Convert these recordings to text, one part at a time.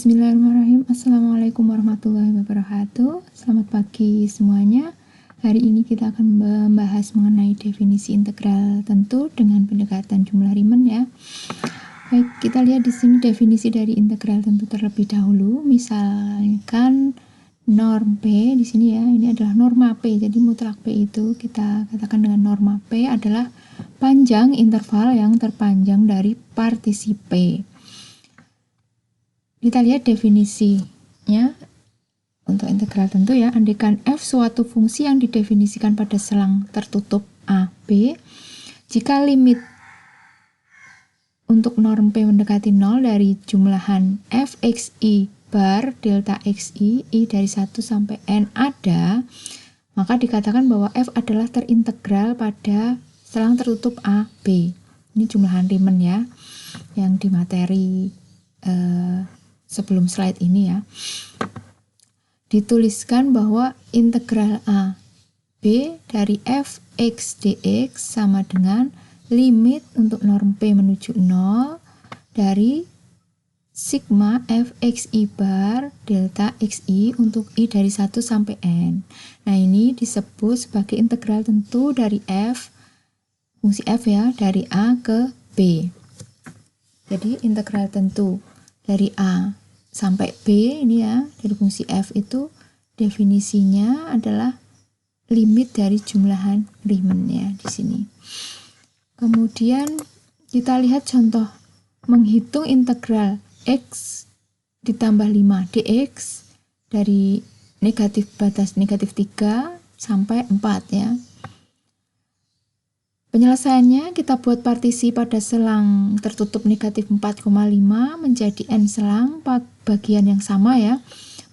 Bismillahirrahmanirrahim. Assalamualaikum warahmatullahi wabarakatuh. Selamat pagi semuanya. Hari ini kita akan membahas mengenai definisi integral tentu dengan pendekatan jumlah Riemann ya. Baik, kita lihat di sini definisi dari integral tentu terlebih dahulu. Misalkan norm P di sini ya, ini adalah norma P. Jadi mutlak P itu kita katakan dengan norma P adalah panjang interval yang terpanjang dari partisi P. Kita lihat definisinya untuk integral tentu ya. Andaikan f suatu fungsi yang didefinisikan pada selang tertutup a, b, jika limit untuk norm p mendekati 0 dari jumlahan fxi bar delta xi, i dari 1 sampai n ada, maka dikatakan bahwa f adalah terintegral pada selang tertutup a, b. Ini jumlahan Riemann ya, yang di materi sebelum slide ini ya, dituliskan bahwa integral a b dari f x dx sama dengan limit untuk norm p menuju 0 dari sigma f xi bar delta xi untuk i dari 1 sampai n. Nah, ini disebut sebagai integral tentu dari f, fungsi f ya, dari a ke b. Jadi integral tentu dari a sampai b ini ya, dari fungsi f itu definisinya adalah limit dari jumlahan Riemann ya di sini. Kemudian kita lihat contoh menghitung integral x ditambah 5 dx dari negatif batas negatif 3 sampai 4 ya. Penyelesaiannya kita buat partisi pada selang tertutup negatif 4,5 menjadi n selang bagian yang sama ya,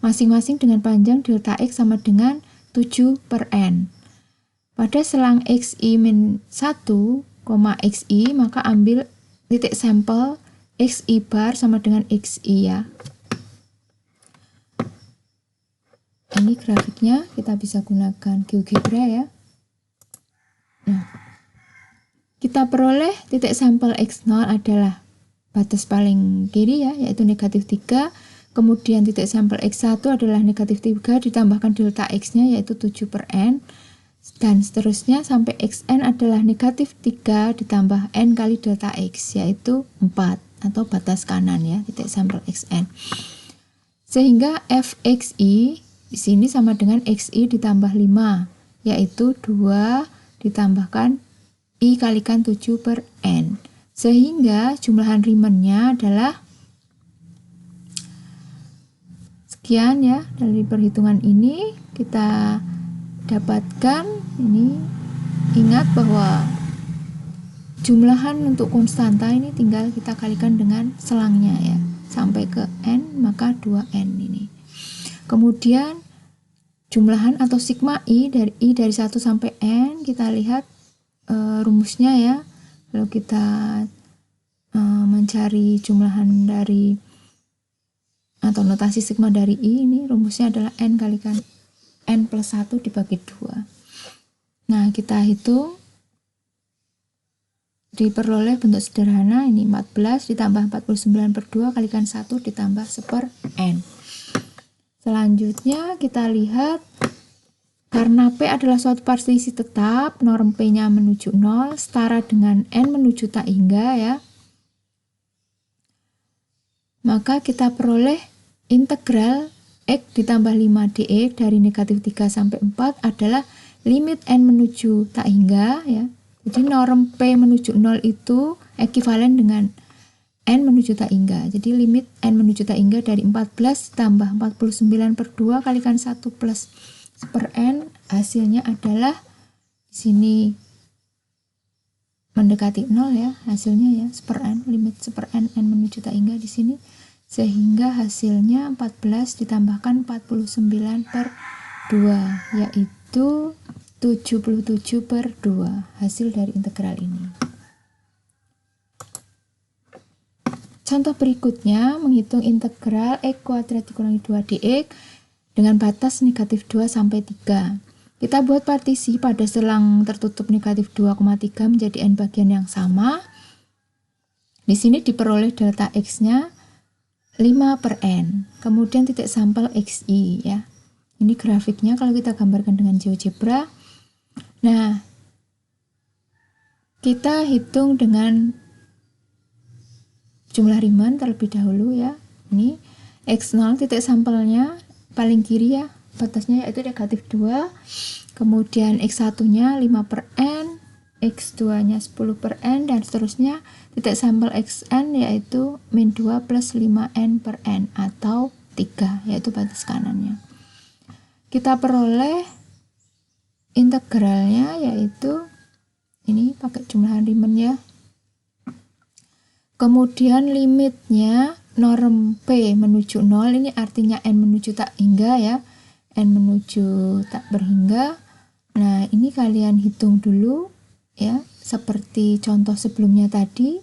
masing-masing dengan panjang delta x sama dengan 7 per n. Pada selang xi min 1, xi maka ambil titik sampel xi bar sama dengan xi ya. Ini grafiknya kita bisa gunakan GeoGebra ya. Nah, kita peroleh titik sampel x0 adalah batas paling kiri ya, yaitu negatif 3. Kemudian titik sampel x1 adalah negatif 3 ditambahkan delta x-nya yaitu 7 per n. Dan seterusnya sampai xn adalah negatif 3 ditambah n kali delta x yaitu 4 atau batas kanan ya, titik sampel xn. Sehingga fxi di sini sama dengan xi ditambah 5 yaitu 2 ditambahkan i kalikan 7 per n. Sehingga jumlahan Riemann-nya adalah sekian ya. Dari perhitungan ini kita dapatkan ini, ingat bahwa jumlahan untuk konstanta ini tinggal kita kalikan dengan selangnya ya. Sampai ke n maka 2n ini. Kemudian jumlahan atau sigma i dari 1 sampai n kita lihat rumusnya ya. Kalau kita mencari jumlahan dari atau notasi sigma dari i, ini rumusnya adalah n kalikan n plus 1 dibagi 2. Nah, kita hitung diperoleh bentuk sederhana ini 14 ditambah 49 per 2 kalikan 1 ditambah 1 per n. Selanjutnya kita lihat karena P adalah suatu partisi tetap, norm P-nya menuju 0, setara dengan N menuju tak hingga ya. Maka kita peroleh integral X ditambah 5 dx dari negatif 3 sampai 4 adalah limit N menuju tak hingga ya. Jadi norm P menuju 0 itu ekuivalen dengan N menuju tak hingga. Jadi limit N menuju tak hingga dari 14 tambah 49 per 2 kalikan 1 plus 1 per n, hasilnya adalah di sini mendekati 0 ya, hasilnya ya 1 per n, limit 1 per n menuju tak hingga di sini, sehingga hasilnya 14 ditambahkan 49 per 2 yaitu 77 per 2 hasil dari integral ini. Contoh berikutnya menghitung integral x kuadrat dikurangi 2 dx dengan batas negatif 2 sampai 3. Kita buat partisi pada selang tertutup negatif 2,3 menjadi n bagian yang sama. Di sini diperoleh delta x-nya 5/n. Kemudian titik sampel XI ya. Ini grafiknya kalau kita gambarkan dengan GeoGebra. Nah, kita hitung dengan jumlah Riemann terlebih dahulu ya. Ini X0 titik sampelnya paling kiri ya, batasnya yaitu -2. Kemudian X1-nya 5/n, X2-nya 10/n, dan seterusnya titik sampel Xn yaitu -2 plus 5n/n atau 3, yaitu batas kanannya. Kita peroleh integralnya yaitu ini pakai jumlahan Riemann ya. Kemudian limitnya norm P menuju 0, ini artinya n menuju tak hingga ya, n menuju tak berhingga. Nah, ini kalian hitung dulu ya, seperti contoh sebelumnya tadi.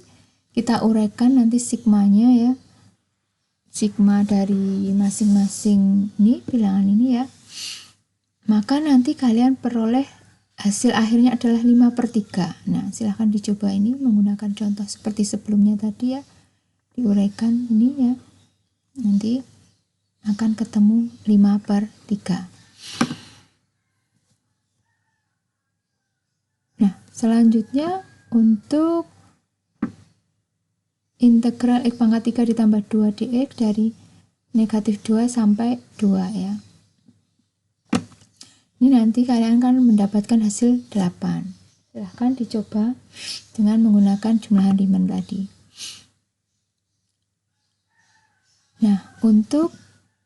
Kita uraikan nanti sigmanya ya, sigma dari masing-masing ini bilangan ini ya. Maka nanti kalian peroleh hasil akhirnya adalah 5/3. Nah, silahkan dicoba ini menggunakan contoh seperti sebelumnya tadi ya, diuraikan ini ya, nanti akan ketemu 5/3. Nah, selanjutnya untuk integral x⁻³ ditambah 2 dx dari -2 sampai 2 ya. Ini nanti kalian akan mendapatkan hasil 8. Silahkan dicoba dengan menggunakan jumlahan Riemann tadi. Nah, untuk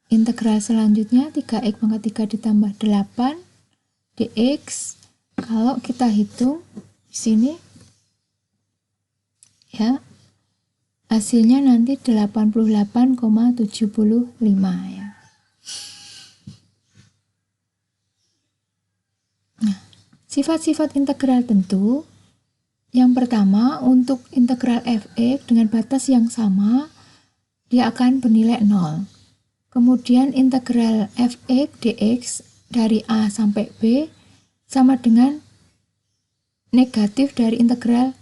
integral selanjutnya 3x⁻³ ditambah 8 dx, kalau kita hitung di sini ya, hasilnya nanti 88,75 ya. Nah, sifat-sifat integral tentu. Yang pertama, untuk integral f(x) dengan batas yang sama, dia akan bernilai 0. Kemudian integral f(x) dx dari A sampai B sama dengan negatif dari integral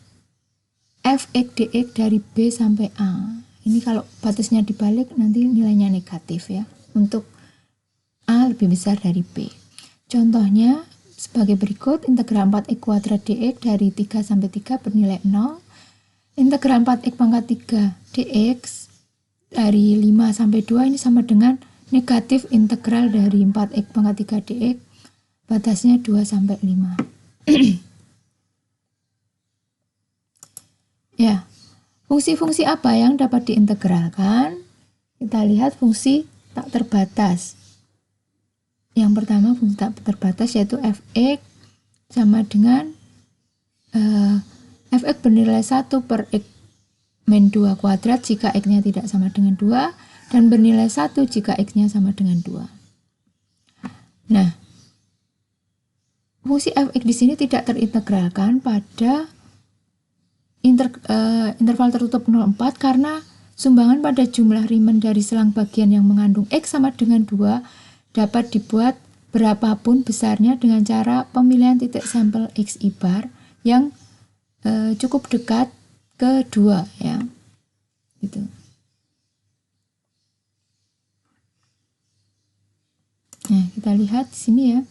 f(x) dx dari B sampai A. Ini kalau batasnya dibalik nanti nilainya negatif ya, untuk A lebih besar dari B. Contohnya sebagai berikut, integral 4x² dx dari 3 sampai 3 bernilai 0. Integral 4x⁻³ dx dari 5 sampai 2 ini sama dengan negatif integral dari 4x⁻³ dx, batasnya 2 sampai 5. Ya, fungsi-fungsi apa yang dapat diintegralkan? Kita lihat fungsi tak terbatas. Yang pertama fungsi tak terbatas yaitu f(x) sama dengan f(x) bernilai 1/x-2 kuadrat jika x-nya tidak sama dengan 2, dan bernilai 1 jika x-nya sama dengan 2. Nah, fungsi f(x) di sini tidak terintegralkan pada interval tertutup 0,4 karena sumbangan pada jumlah Riemann dari selang bagian yang mengandung x sama dengan 2 dapat dibuat berapapun besarnya dengan cara pemilihan titik sampel xi bar yang cukup dekat ke 2 ya. Gitu. Nah, kita lihat di sini ya.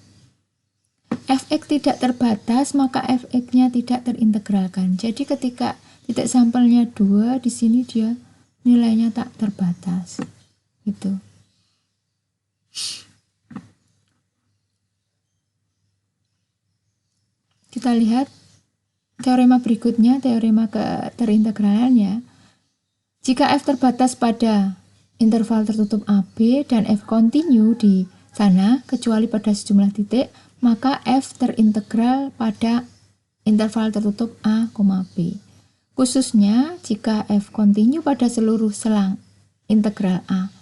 f(x) tidak terbatas, maka f(x)-nya tidak terintegralkan. Jadi ketika titik sampelnya 2, di sini dia nilainya tak terbatas. Gitu. Kita lihat teorema berikutnya, teorema keterintegralannya. Jika f terbatas pada interval tertutup AB dan f kontinu di sana, kecuali pada sejumlah titik, maka f terintegral pada interval tertutup A, B. Khususnya jika f kontinu pada seluruh selang integral A.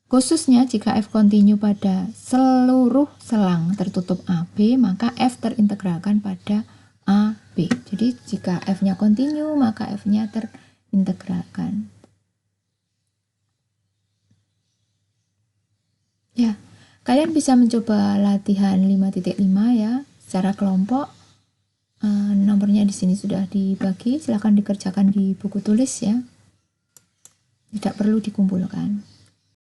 Khususnya jika f kontinu pada seluruh selang tertutup AB, maka f terintegralkan pada AB. Jadi jika f-nya kontinu, maka f-nya terintegralkan. Ya, kalian bisa mencoba latihan 5.5 ya, secara kelompok. Nomornya di sini sudah dibagi, silahkan dikerjakan di buku tulis ya. Tidak perlu dikumpulkan.